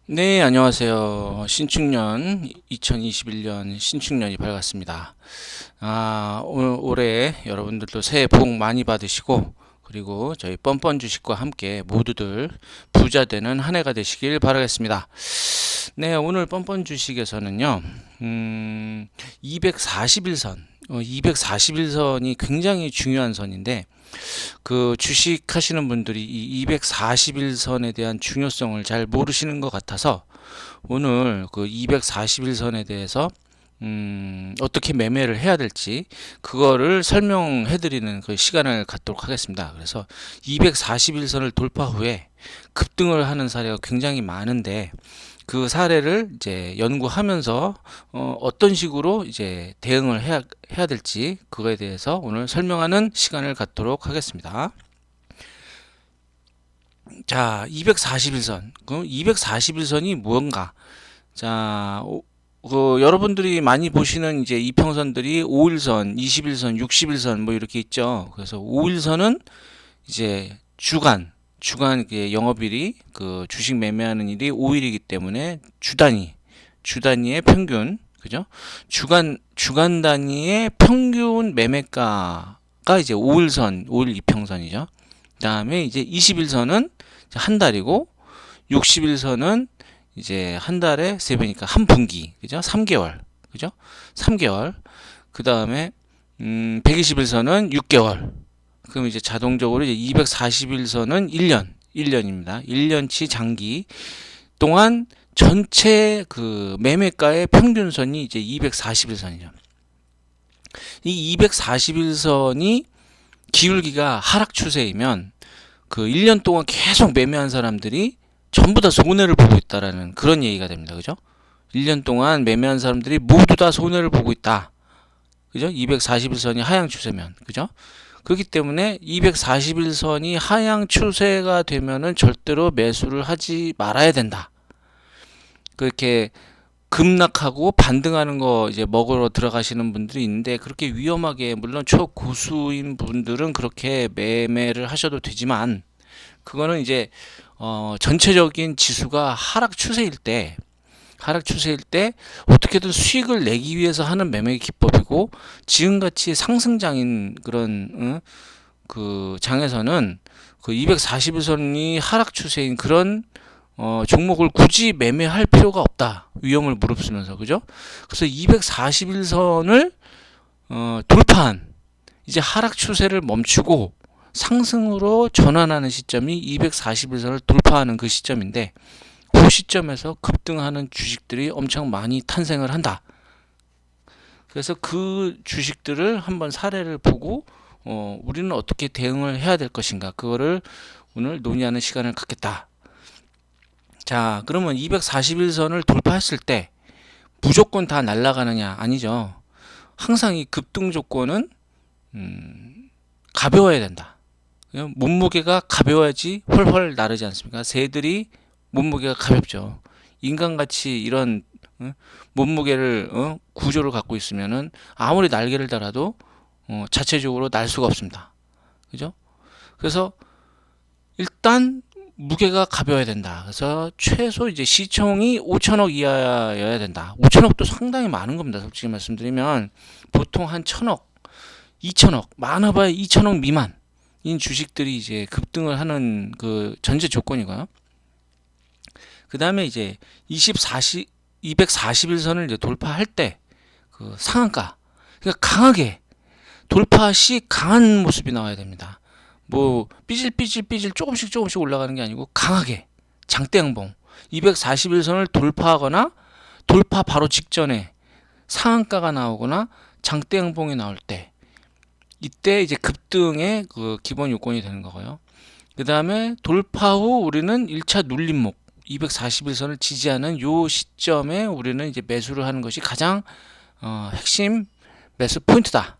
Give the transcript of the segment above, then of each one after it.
네, 안녕하세요. 신축년 2021년 신축년이 밝았습니다. 올해 여러분들도 새해 복 많이 받으시고 그리고 저희 뻔뻔 주식과 함께 모두들 부자 되는 한 해가 되시길 바라겠습니다. 네, 오늘 뻔뻔 주식에서는요. 241선 241선이 굉장히 중요한 선인데 그 주식 하시는 분들이 이 241선에 대한 중요성을 잘 모르시는 것 같아서 오늘 그 241선에 대해서 어떻게 매매를 해야 될지 그거를 설명해 드리는 그 시간을 갖도록 하겠습니다. 그래서 241선을 돌파 후에 급등을 하는 사례가 굉장히 많은데 그 사례를 이제 연구하면서 어떤 식으로 이제 대응을 해야 될지 그거에 대해서 오늘 설명하는 시간을 갖도록 하겠습니다. 자, 241선. 그럼 241선이 뭔가? 자, 여러분들이 많이 보시는 이제 이평선들이 5일선, 21선, 61선 뭐 이렇게 있죠. 그래서 5일선은 이제 주간 영업일이 그 주식 매매하는 일이 5일이기 때문에 주 단위의 평균, 그죠? 주간 단위의 평균 매매가가 이제 5일선, 5일 이평선이죠. 그다음에 이제 21선은 한 달이고 60일선은 이제 한 달에 세 배니까 한 분기, 그죠? 3개월, 그죠? 3개월. 그다음에 120일선은 6개월. 그럼 이제 자동적으로 이제 241선은 1년입니다. 1년치 장기 동안 전체 그 매매가의 평균선이 이제 241선이죠. 이 241선이 기울기가 하락 추세이면 그 1년 동안 계속 매매한 사람들이 전부 다 손해를 보고 있다라는 그런 얘기가 됩니다. 그죠? 1년 동안 매매한 사람들이 모두 다 손해를 보고 있다. 그죠? 241선이 하향 추세면. 그죠? 그렇기 때문에 241선이 하향 추세가 되면은 절대로 매수를 하지 말아야 된다. 그렇게 급락하고 반등하는 거 이제 먹으러 들어가시는 분들이 있는데 그렇게 위험하게 물론 초고수인 분들은 그렇게 매매를 하셔도 되지만 그거는 이제 전체적인 지수가 하락 추세일 때 어떻게든 수익을 내기 위해서 하는 매매 기법이고 지금같이 상승장인 그런 그 장에서는 그 241선이 하락 추세인 그런 종목을 굳이 매매할 필요가 없다. 위험을 무릅쓰면서 그죠? 그래서 241선을 돌파한 이제 하락 추세를 멈추고 상승으로 전환하는 시점이 241선을 돌파하는 그 시점인데 그 시점에서 급등하는 주식들이 엄청 많이 탄생을 한다. 그래서 그 주식들을 한번 사례를 보고 우리는 어떻게 대응을 해야 될 것인가 그거를 오늘 논의하는 시간을 갖겠다. 자, 그러면 241선을 돌파했을 때 무조건 다 날아가느냐? 아니죠. 항상 이 급등 조건은 가벼워야 된다. 몸무게가 가벼워야지 훨훨 나르지 않습니까? 새들이 몸무게가 가볍죠. 인간같이 이런 몸무게를 구조를 갖고 있으면은 아무리 날개를 달아도 자체적으로 날 수가 없습니다. 그죠? 그래서 일단 무게가 가벼워야 된다. 그래서 최소 이제 시총이 5천억 이하여야 된다. 5천억도 상당히 많은 겁니다. 솔직히 말씀드리면 보통 한 1천억, 2천억, 많아봐야 2천억 미만인 주식들이 이제 급등을 하는 그 전제 조건이고요. 그 다음에 이제 241선을 이제 돌파할 때 그 상한가, 그러니까 강하게 돌파 시 강한 모습이 나와야 됩니다. 뭐 삐질삐질 조금씩 올라가는 게 아니고 강하게 장대양봉 241선을 돌파하거나 돌파 바로 직전에 상한가가 나오거나 장대양봉이 나올 때 이때 이제 급등의 그 기본 요건이 되는 거고요. 그 다음에 돌파 후 우리는 1차 눌림목 241선을 지지하는 요 시점에 우리는 이제 매수를 하는 것이 가장 핵심 매수 포인트다.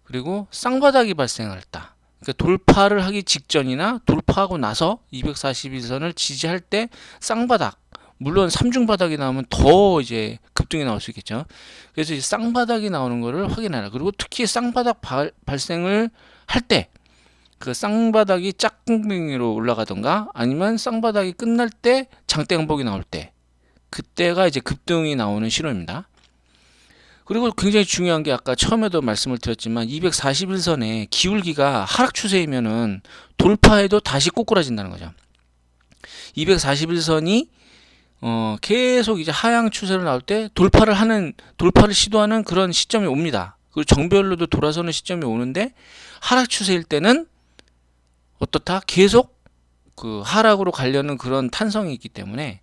그리고 쌍바닥이 발생할 때 그러니까 돌파를 하기 직전이나 돌파하고 나서 241선을 지지할 때 쌍바닥 물론 3중바닥이 나오면 더 이제 급등이 나올 수 있겠죠. 그래서 이 쌍바닥이 나오는 것을 확인하라. 그리고 특히 쌍바닥 발생을 할 때 그 쌍바닥이 짝꿍뱅이로 올라가던가 아니면 쌍바닥이 끝날 때 장대양봉이 나올 때 그때가 이제 급등이 나오는 신호입니다. 그리고 굉장히 중요한 게 아까 처음에도 말씀을 드렸지만 241선의 기울기가 하락 추세이면은 돌파해도 다시 꼬꾸라진다는 거죠. 241선이 계속 이제 하향 추세로 나올 때 돌파를 시도하는 그런 시점이 옵니다. 그리고 정배열로도 돌아서는 시점이 오는데 하락 추세일 때는 어떻다? 계속 그 하락으로 가려는 그런 탄성이 있기 때문에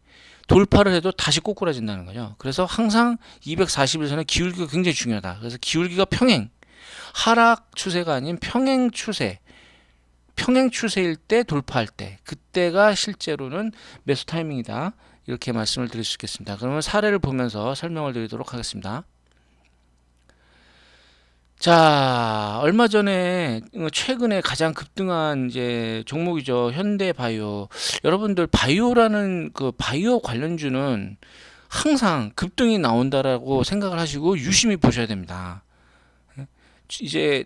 돌파를 해도 다시 꼬꾸라진다는 거죠. 그래서 항상 241선의 기울기가 굉장히 중요하다. 그래서 기울기가 하락 추세가 아닌 평행 추세일 때 돌파할 때 그때가 실제로는 매수 타이밍이다. 이렇게 말씀을 드릴 수 있겠습니다. 그러면 사례를 보면서 설명을 드리도록 하겠습니다. 자, 얼마 전에 최근에 가장 급등한 이제 종목이죠. 현대바이오. 여러분들 바이오라는 그 바이오 관련주는 항상 급등이 나온다라고 생각을 하시고 유심히 보셔야 됩니다. 이제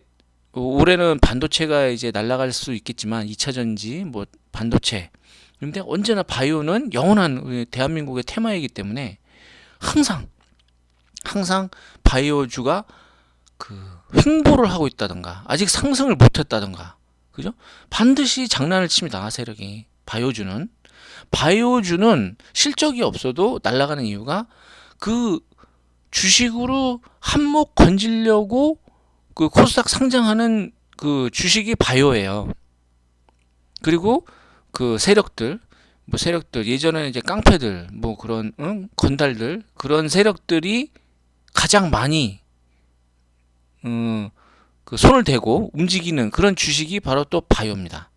올해는 반도체가 이제 날아갈 수 있겠지만 2차 전지 뭐 반도체. 근데 언제나 바이오는 영원한 대한민국의 테마이기 때문에 항상 바이오주가 그 횡보를 하고 있다던가 아직 상승을 못했다던가 그죠? 반드시 장난을 칩니다. 세력이 바이오주는 실적이 없어도 날아가는 이유가 그 주식으로 한몫 건지려고 그 코스닥 상장하는 그 주식이 바이오예요. 그리고 그 세력들 예전에는 이제 깡패들 뭐 그런 건달들 그런 세력들이 가장 많이 그 손을 대고 움직이는 그런 주식이 바로 또 바이오입니다.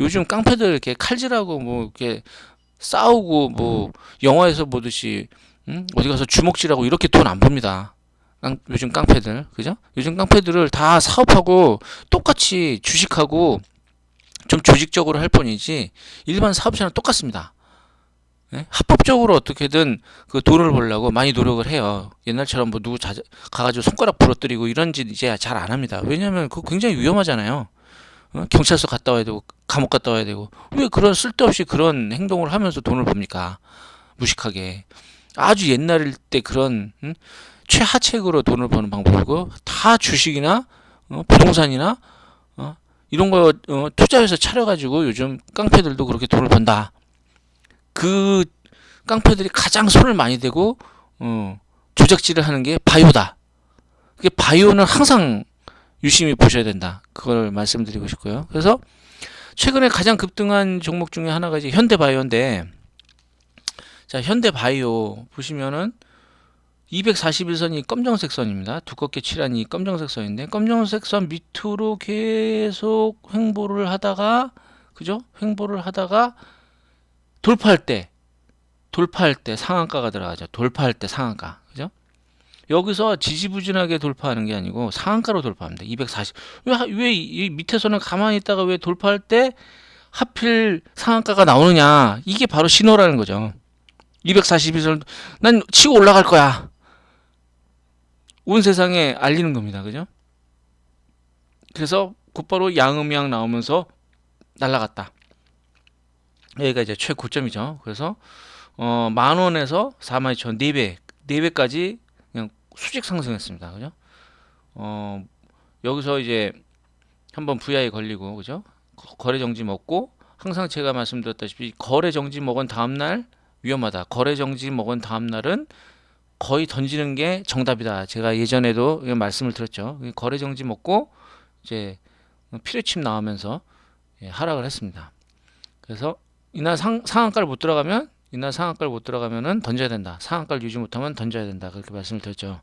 요즘 깡패들 이렇게 칼질하고 뭐 이렇게 싸우고 뭐 영화에서 보듯이 어디 가서 주먹질하고 이렇게 돈 안 법니다. 요즘 깡패들 그죠? 요즘 깡패들을 다 사업하고 똑같이 주식하고 좀 조직적으로 할 뿐이지 일반 사업자는 똑같습니다. 네? 합법적으로 어떻게든 그 돈을 벌려고 많이 노력을 해요. 옛날처럼 뭐 누구 가가지고 손가락 부러뜨리고 이런 짓 이제 잘 안 합니다. 왜냐하면 그거 굉장히 위험하잖아요. 경찰서 갔다 와야 되고 감옥 갔다 와야 되고 왜 그런 쓸데없이 그런 행동을 하면서 돈을 법니까? 무식하게. 아주 옛날일 때 그런 최하책으로 돈을 버는 방법이고 다 주식이나 부동산이나 이런 거 투자해서 차려가지고 요즘 깡패들도 그렇게 돈을 번다. 그 깡패들이 가장 손을 많이 대고 조작질을 하는 게 바이오다. 그게 바이오는 항상 유심히 보셔야 된다. 그걸 말씀드리고 싶고요. 그래서 최근에 가장 급등한 종목 중에 하나가 이제 현대바이오인데, 자 현대바이오 보시면은 241선이 검정색 선입니다. 두껍게 칠한 이 검정색 선인데 검정색 선 밑으로 계속 횡보를 하다가 그죠? 횡보를 하다가 돌파할 때 상한가가 들어가죠. 돌파할 때 상한가. 그죠? 여기서 지지부진하게 돌파하는 게 아니고 상한가로 돌파합니다. 240. 왜 이 밑에서는 가만히 있다가 왜 돌파할 때 하필 상한가가 나오느냐. 이게 바로 신호라는 거죠. 241선 난 치고 올라갈 거야. 온 세상에 알리는 겁니다. 그죠? 그래서 곧바로 양음양 나오면서 날아갔다. 여기가 이제 최고점이죠. 그래서 10,000원에서 42,000원 4배까지 그냥 수직 상승했습니다. 그죠? 여기서 이제 한번 VI 걸리고 그죠? 거래 정지 먹고 항상 제가 말씀드렸다시피 거래 정지 먹은 다음 날 위험하다. 거래 정지 먹은 다음 날은 거의 던지는 게 정답이다. 제가 예전에도 말씀을 드렸죠. 거래 정지 먹고 이제 피뢰침 나오면서 하락을 했습니다. 그래서 이날 상한가를 못 들어가면은 던져야 된다. 상한가를 유지 못하면 던져야 된다. 그렇게 말씀을 드렸죠.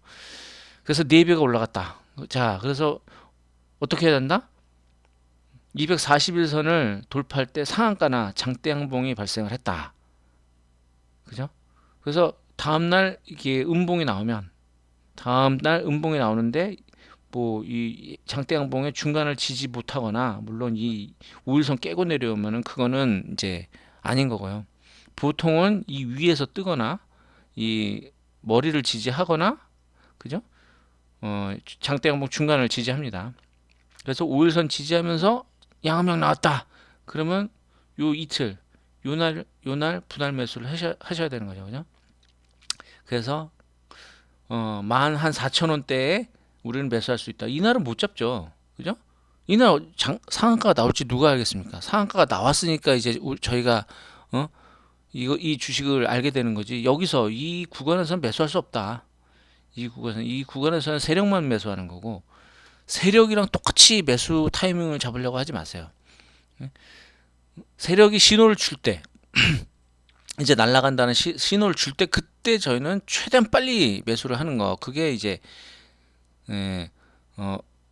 그래서 4배가 올라갔다. 자, 그래서 어떻게 해야 된다? 241선을 돌파할 때 상한가나 장대 양봉이 발생을 했다. 그죠? 그래서 다음날 이게 음봉이 나오면 다음날 음봉이 나오는데 뭐 이 장대 양봉의 중간을 지지 못하거나 물론 이 5일선 깨고 내려오면은 그거는 이제 아닌 거고요. 보통은 이 위에서 뜨거나 이 머리를 지지하거나 그죠? 장대 양봉 중간을 지지합니다. 그래서 5일선 지지하면서 양음양 나왔다. 그러면 요 이틀 요날 분할 매수를 하셔야 되는 거죠. 그죠? 그래서 만 한 4천 원대에 우리는 매수할 수 있다. 이날은 못 잡죠. 그죠? 이날 상한가가 나올지 누가 알겠습니까? 상한가가 나왔으니까 이제 저희가 어? 이 주식을 알게 되는 거지. 여기서 이 구간에서는 매수할 수 없다. 이 구간에서는 세력만 매수하는 거고, 세력이랑 똑같이 매수 타이밍을 잡으려고 하지 마세요. 세력이 신호를 줄 때, 이제 날아간다는 신호를 줄 때, 그때 저희는 최대한 빨리 매수를 하는 거. 그게 이제 예,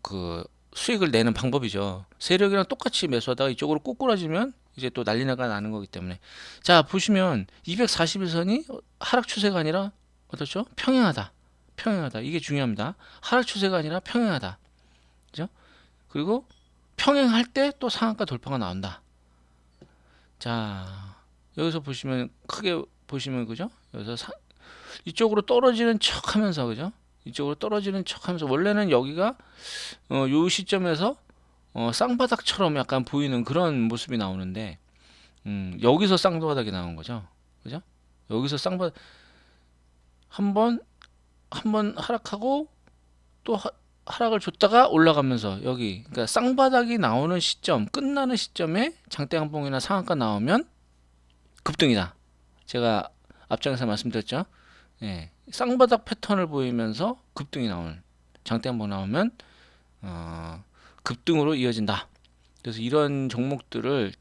그 수익을 내는 방법이죠. 세력이랑 똑같이 매수하다가 이쪽으로 꼬꾸라지면 이제 또 난리나가 나는 거기 때문에. 자, 보시면 241선이 하락 추세가 아니라 어떻죠? 평행하다. 평행하다. 이게 중요합니다. 하락 추세가 아니라 평행하다. 그죠? 그리고 평행할 때 또 상한가 돌파가 나온다. 자, 여기서 보시면 크게 보시면 그죠? 여기서 이쪽으로 떨어지는 척 하면서 그죠? 이쪽으로 떨어지는 척 하면서 원래는 여기가 요 시점에서 쌍바닥처럼 약간 보이는 그런 모습이 나오는데 여기서 쌍바닥이 나온 거죠. 그죠? 여기서 쌍바닥 한번 하락하고 또 하락을 줬다가 올라가면서 여기 그러니까 쌍바닥이 나오는 시점 끝나는 시점에 장대양봉이나 상한가 나오면 급등이다. 제가 앞장에서 말씀드렸죠. 예, 쌍바닥 패턴을 보이면서 급등이 나오는 장대양봉 나오면 급등으로 이어진다. 그래서 이런 종목들을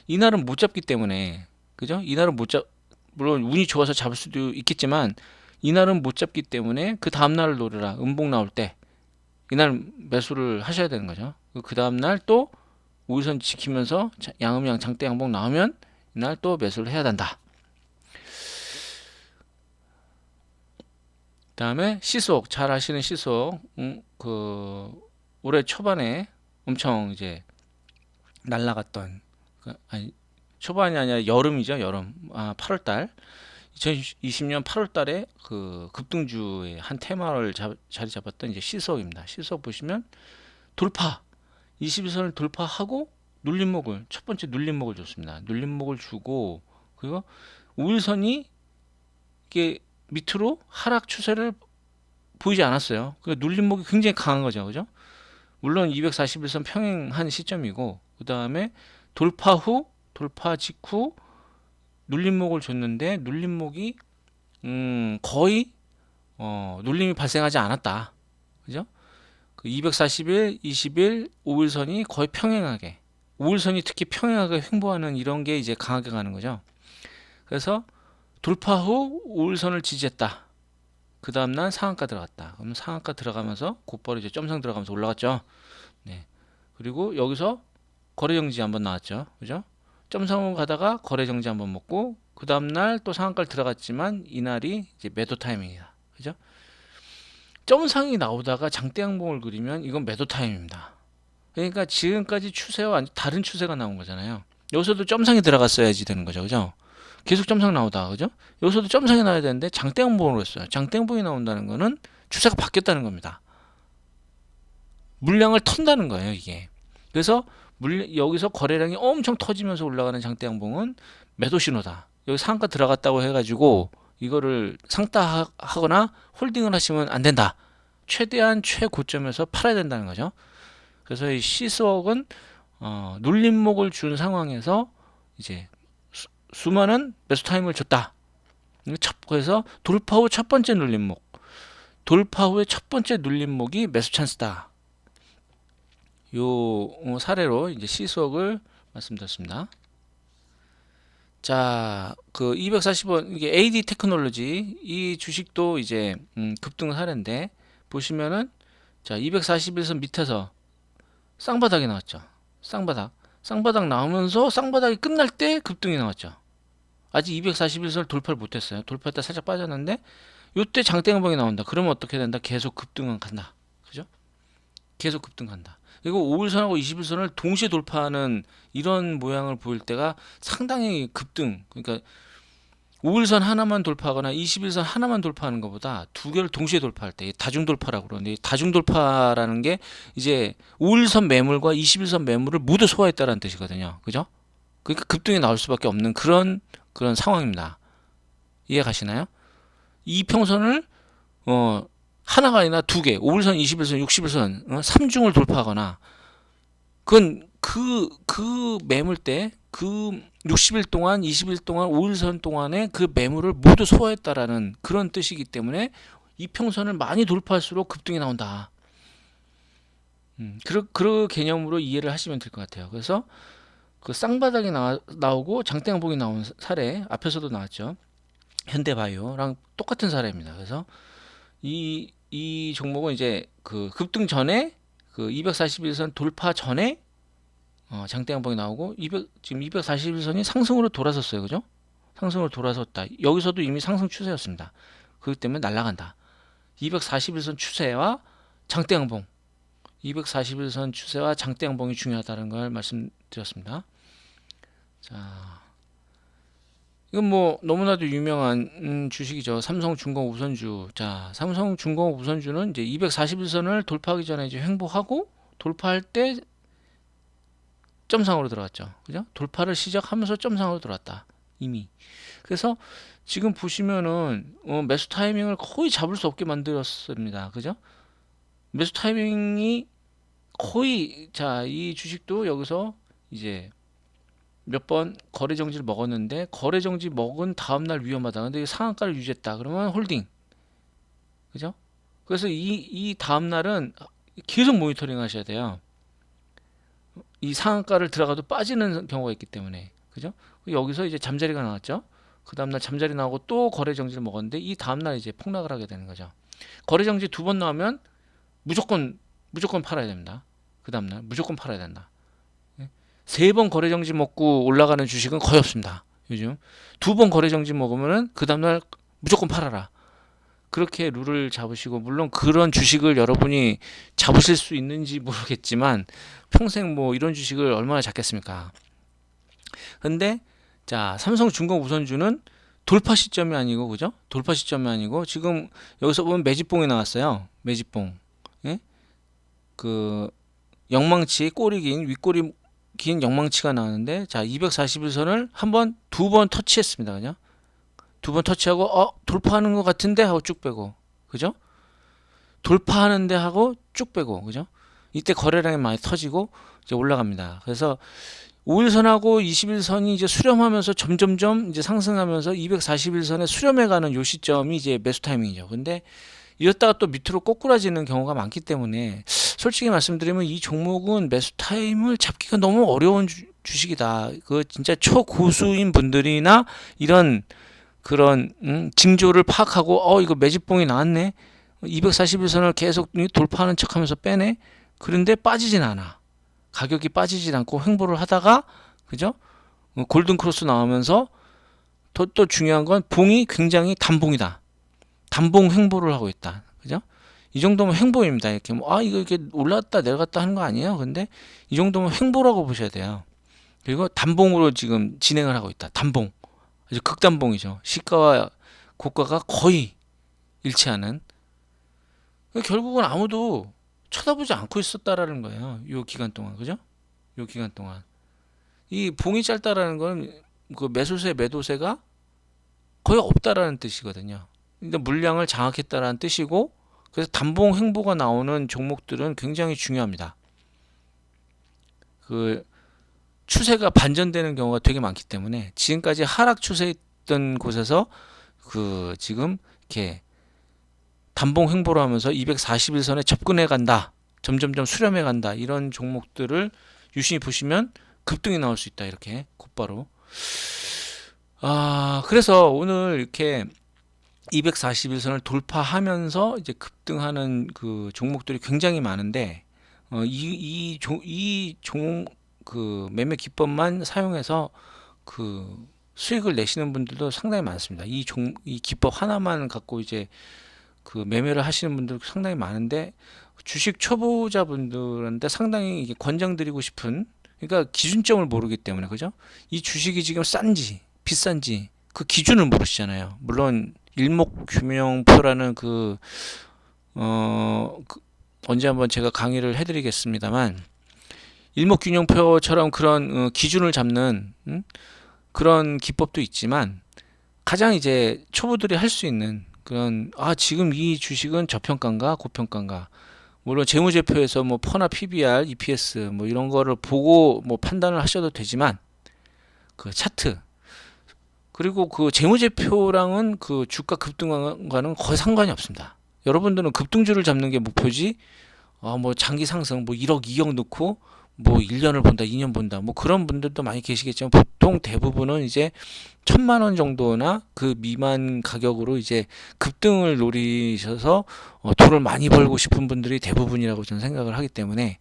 이날은 못 잡기 때문에 그죠? 이날은 못 잡 물론 운이 좋아서 잡을 수도 있겠지만 이날은 못 잡기 때문에 그 다음 날을 노려라. 음봉 나올 때 이날 매수를 하셔야 되는 거죠. 그 다음 날 또 우선 지키면서 양음양 장대 양봉 나오면 이날 또 매수를 해야 된다. 그다음에 시속 잘 아시는 시속 그 올해 초반에 엄청 이제 날라갔던 아니 초반이 아니라 여름이죠. 여름 8월달 2020년 8월달에 그 급등주의 한 테마를 자리 잡았던 이제 시석입니다. 시석 보시면 돌파 21선을 돌파하고 눌림목을 첫 번째 눌림목을 줬습니다. 눌림목을 주고 그리고 우일선이 이게 밑으로 하락 추세를 보이지 않았어요. 그 눌림목이 굉장히 강한 거죠, 그죠? 물론 241선 평행한 시점이고 그 다음에 돌파 직후 눌림목을 줬는데 눌림목이 거의 눌림이 발생하지 않았다. 그죠? 그 241, 21, 5일선이 거의 평행하게 5일선이 특히 평행하게 횡보하는 이런 게 이제 강하게 가는 거죠. 그래서 돌파 후 5일선을 지지했다. 그 다음날 상한가 들어갔다. 그럼 상한가 들어가면서 곧바로 이제 점상 들어가면서 올라갔죠. 네. 그리고 여기서 거래 정지 한번 나왔죠. 그죠? 점상으로 가다가 거래 정지 한번 먹고 그 다음날 또 상한가를 들어갔지만 이날이 이제 매도 타이밍이다. 그죠? 점상이 나오다가 장대양봉을 그리면 이건 매도 타임입니다. 그러니까 지금까지 추세와 완전 다른 추세가 나온 거잖아요. 여기서도 점상이 들어갔어야지 되는 거죠. 그죠? 계속 점상 나오다가 그죠? 여기서도 점상이 나와야 되는데 장대양봉으로 했어요. 장대양봉이 나온다는 거는 추세가 바뀌었다는 겁니다. 물량을 턴다는 거예요, 이게. 그래서 여기서 거래량이 엄청 터지면서 올라가는 장대양봉은 매도 신호다. 여기 상한가 들어갔다고 해가지고 이거를 상따하거나 홀딩을 하시면 안 된다. 최대한 최고점에서 팔아야 된다는 거죠. 그래서 이 시스웍은 눌림목을 준 상황에서 이제 수많은 매수 타임을 줬다. 그래서 돌파 후 첫 번째 눌림목, 돌파 후에 첫 번째 눌림목이 매수 찬스다. 요 사례로 이제 시스웍을 말씀드렸습니다. 자, 그 240원 이게 AD 테크놀로지 이 주식도 이제 급등 사례인데 보시면은 자 241선 밑에서 쌍바닥이 나왔죠. 쌍바닥 나오면서 쌍바닥이 끝날 때 급등이 나왔죠. 아직 241선을 돌파를 못했어요. 돌파했다 살짝 빠졌는데 요때 장대양봉이 나온다. 그러면 어떻게 된다? 계속 급등은 간다. 그죠? 계속 급등 간다. 그리고 5일선하고 21선을 동시에 돌파하는 이런 모양을 보일 때가 상당히 급등, 그러니까 5일선 하나만 돌파하거나 21선 하나만 돌파하는 것보다 두 개를 동시에 돌파할 때 다중 돌파라고 그러는데, 다중 돌파라는 게 이제 5일선 매물과 21선 매물을 모두 소화했다라는 뜻이거든요. 그죠? 그러니까 급등이 나올 수밖에 없는 그런 상황입니다. 이해 가시나요? 이 평선을 하나가 아니라 두 개, 5일선, 21선, 61선, 3중을 돌파하거나, 그건 그 매물대, 그 60일 동안, 20일 동안, 5일선 동안의 그 매물을 모두 소화했다라는 그런 뜻이기 때문에 이평선을 많이 돌파할수록 급등이 나온다. 그런 개념으로 이해를 하시면 될 것 같아요. 그래서 그 쌍바닥이 나오고 장대양봉이 나온 사례 앞에서도 나왔죠. 현대바이오랑 똑같은 사례입니다. 그래서 이 종목은 이제 그 급등 전에 그 241선 돌파 전에 장대양봉이 나오고 지금 241선이 상승으로 돌아섰어요. 그죠? 상승으로 돌아섰다. 여기서도 이미 상승 추세였습니다. 그렇기 때문에 날아간다. 241선 추세와 장대양봉, 241선 추세와 장대양봉이 중요하다는 걸 말씀드렸습니다. 자, 이건 뭐 너무나도 유명한 주식이죠. 삼성중공 우선주. 자, 삼성중공 우선주는 이제 241선을 돌파하기 전에 이제 횡보하고 돌파할 때 점상으로 들어갔죠. 그죠? 돌파를 시작하면서 점상으로 들어왔다. 이미. 그래서 지금 보시면은 매수 타이밍을 거의 잡을 수 없게 만들었습니다. 그죠? 매수 타이밍이 거의, 자, 이 주식도 여기서 이제 몇 번 거래 정지를 먹었는데, 거래 정지 먹은 다음 날 위험하다. 근데 상한가를 유지했다. 그러면 홀딩. 그죠? 그래서 이 다음 날은 계속 모니터링 하셔야 돼요. 이 상한가를 들어가도 빠지는 경우가 있기 때문에. 그죠? 여기서 이제 잠자리가 나왔죠. 그 다음날 잠자리 나오고 또 거래 정지를 먹었는데, 이 다음날 이제 폭락을 하게 되는 거죠. 거래 정지 두 번 나오면 무조건 팔아야 됩니다. 그 다음날 무조건 팔아야 된다. 세 번 거래 정지 먹고 올라가는 주식은 거의 없습니다. 요즘 두 번 거래 정지 먹으면은 그 다음날 무조건 팔아라. 그렇게 룰을 잡으시고, 물론 그런 주식을 여러분이 잡으실 수 있는지 모르겠지만 평생 뭐 이런 주식을 얼마나 잡겠습니까? 근데 자, 삼성중공 우선주는 돌파 시점이 아니고, 그죠? 돌파 시점이 아니고 지금 여기서 보면 매집봉이 나왔어요. 매집봉. 예? 그 영망치, 꼬리 긴 윗꼬리 긴 영망치가 나왔는데, 자, 241선을 두 번 터치했습니다. 그죠? 두 번 터치하고 돌파하는 것 같은데 하고 쭉 빼고, 그죠? 돌파하는데 하고 쭉 빼고, 그죠? 이때 거래량이 많이 터지고 이제 올라갑니다. 그래서 5일선하고 21선이 이제 수렴하면서 점점점 이제 상승하면서 241선에 수렴해가는 요 시점이 이제 매수 타이밍이죠. 근데 이었다가 또 밑으로 꼬꾸라지는 경우가 많기 때문에, 솔직히 말씀드리면 이 종목은 매수 타임을 잡기가 너무 어려운 주식이다. 그 진짜 초고수인 분들이나 이런 그런 징조를 파악하고 이거 매집봉이 나왔네, 241선을 계속 돌파하는 척하면서 빼네, 그런데 빠지진 않아. 가격이 빠지진 않고 횡보를 하다가, 그죠? 골든 크로스 나오면서 또 중요한 건 봉이 굉장히 단봉이다. 단봉 횡보를 하고 있다. 그죠? 이 정도면 횡보입니다. 이렇게 이거 이렇게 올랐다 내려갔다 하는 거 아니에요. 근데 이 정도면 횡보라고 보셔야 돼요. 그리고 단봉으로 지금 진행을 하고 있다. 단봉. 아주 극단봉이죠. 시가와 고가가 거의 일치하는. 결국은 아무도 쳐다보지 않고 있었다라는 거예요. 요 기간 동안. 그죠? 요 기간 동안. 이 봉이 짧다라는 건 그 매수세 매도세가 거의 없다라는 뜻이거든요. 근데 물량을 장악했다라는 뜻이고, 그래서 단봉 횡보가 나오는 종목들은 굉장히 중요합니다. 그 추세가 반전되는 경우가 되게 많기 때문에, 지금까지 하락 추세했던 곳에서 그 지금 이렇게 단봉 횡보를 하면서 241선에 접근해 간다, 점점점 수렴해 간다, 이런 종목들을 유심히 보시면 급등이 나올 수 있다. 이렇게 곧바로. 그래서 오늘 이렇게 241선을 돌파하면서 이제 급등하는 그 종목들이 굉장히 많은데, 그 매매 기법만 사용해서 그 수익을 내시는 분들도 상당히 많습니다. 이 기법 하나만 갖고 이제 그 매매를 하시는 분들 상당히 많은데, 주식 초보자분들한테 상당히 이게 권장드리고 싶은, 그러니까 기준점을 모르기 때문에, 그죠? 이 주식이 지금 싼지 비싼지 그 기준을 모르시잖아요. 물론 일목균형표라는 언제 한번 제가 강의를 해드리겠습니다만, 일목균형표처럼 그런 기준을 잡는 그런 기법도 있지만, 가장 이제 초보들이 할 수 있는 그런, 지금 이 주식은 저평가인가 고평가인가, 물론 재무제표에서 뭐 퍼나 PBR, EPS 뭐 이런 거를 보고 뭐 판단을 하셔도 되지만, 그 차트, 그리고 그 재무제표랑은 그 주가 급등과는 거의 상관이 없습니다. 여러분들은 급등주를 잡는 게 목표지, 뭐 장기 상승 뭐 1억 2억 넣고 뭐 1년을 본다 2년 본다 뭐 그런 분들도 많이 계시겠지만, 보통 대부분은 이제 1,000만 원 정도나 그 미만 가격으로 이제 급등을 노리셔서 돈을 많이 벌고 싶은 분들이 대부분이라고 저는 생각을 하기 때문에,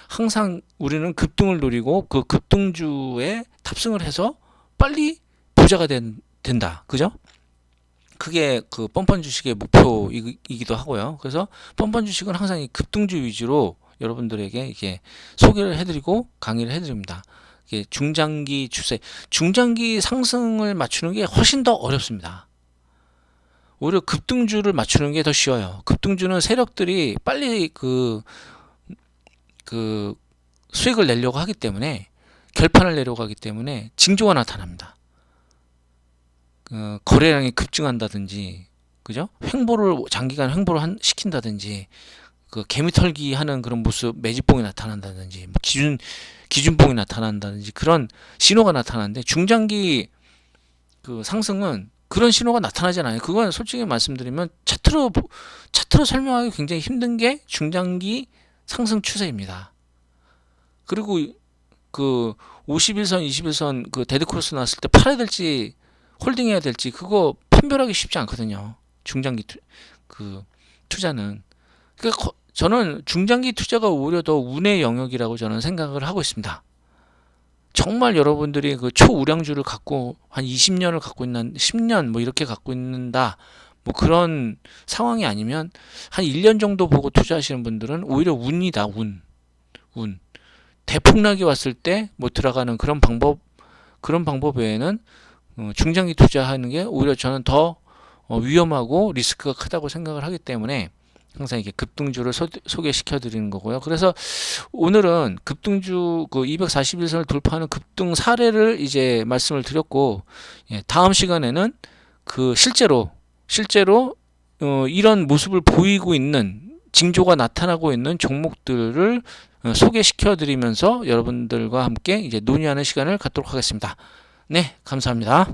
항상 우리는 급등을 노리고 그 급등주에 탑승을 해서 빨리 부자가 된다. 그죠? 그게 그 뻔뻔 주식의 목표이기도 하고요. 그래서 뻔뻔 주식은 항상 이 급등주 위주로 여러분들에게 이게 소개를 해드리고 강의를 해드립니다. 이게 중장기 추세, 중장기 상승을 맞추는 게 훨씬 더 어렵습니다. 오히려 급등주를 맞추는 게 더 쉬워요. 급등주는 세력들이 빨리 그 수익을 내려고 하기 때문에, 결판을 내려고 하기 때문에 징조가 나타납니다. 거래량이 급증한다든지, 그죠? 장기간 횡보를 시킨다든지, 그 개미털기 하는 그런 모습, 매집봉이 나타난다든지, 뭐 기준봉이 나타난다든지, 그런 신호가 나타나는데, 중장기 그 상승은 그런 신호가 나타나지 않아요. 그건 솔직히 말씀드리면 차트로 설명하기 굉장히 힘든 게 중장기 상승 추세입니다. 그리고 그 51선, 21선 그 데드크로스 나왔을 때 팔아야 될지 홀딩해야 될지, 그거 판별하기 쉽지 않거든요. 중장기 투자는. 그러니까 저는 중장기 투자가 오히려 더 운의 영역이라고 저는 생각을 하고 있습니다. 정말 여러분들이 그 초우량주를 갖고 한 20년을 갖고 있는, 10년 뭐 이렇게 갖고 있는다, 뭐 그런 상황이 아니면 한 1년 정도 보고 투자하시는 분들은 오히려 운이다. 운. 대폭락이 왔을 때 뭐 들어가는 그런 방법 외에는 중장기 투자하는 게 오히려 저는 더 위험하고 리스크가 크다고 생각을 하기 때문에, 항상 이게 급등주를 소개시켜 드리는 거고요. 그래서 오늘은 급등주 그 241선을 돌파하는 급등 사례를 이제 말씀을 드렸고, 다음 시간에는 그 실제로 이런 모습을 보이고 있는, 징조가 나타나고 있는 종목들을 소개시켜 드리면서 여러분들과 함께 이제 논의하는 시간을 갖도록 하겠습니다. 네, 감사합니다.